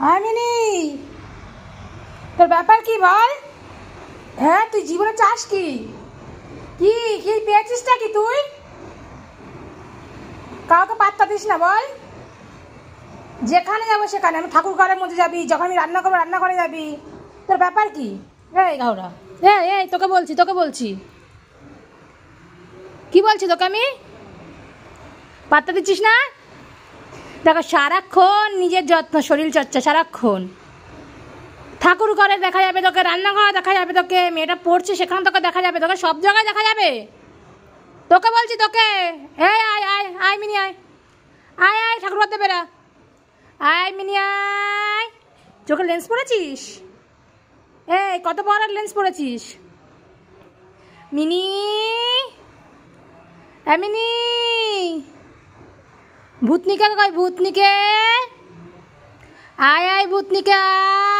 আমিনি, তোর ব্যাপার কি বল? হ্যাঁ, তুই জীবনে চাস কি? কি কি পেয়েছিসটা কি তুই? কাউকে পাত্তা দিস না বল। যেখানে যাবো সেখানে, আমি ঠাকুর ঘরের মধ্যে যাবি, যখন আমি রান্না করবো রান্নাঘরে যাবি। তোর ব্যাপার কি? এই ঘাওড়া, এই তোকে বলছি কি বলছি তোকে আমি? পাত্তা দিচ্ছিস না? দেখো, সারাক্ষণ নিজের যত্ন, শরীর চর্চা সারাক্ষণ। ঠাকুর ঘরে দেখা যাবে তোকে, রান্নাঘরে দেখা যাবে তোকে, মেয়েটা পড়ছে সেখানে তোকে দেখা যাবে, তোকে সব জায়গায় দেখা যাবে। তোকে বলছি তোকে, এই আয় আয় আয় মিনি আয়, আয় আয় ঠাকুর ঘর বেরা, আয় মিনি আয়। চোখে লেন্স পরেছিস? এই কত বড় লেন্স পরেছিস মিনি? মিনি, ভূতনিকে কই, ভূতনিকে আয় আয়, ভূতনিকে আয়।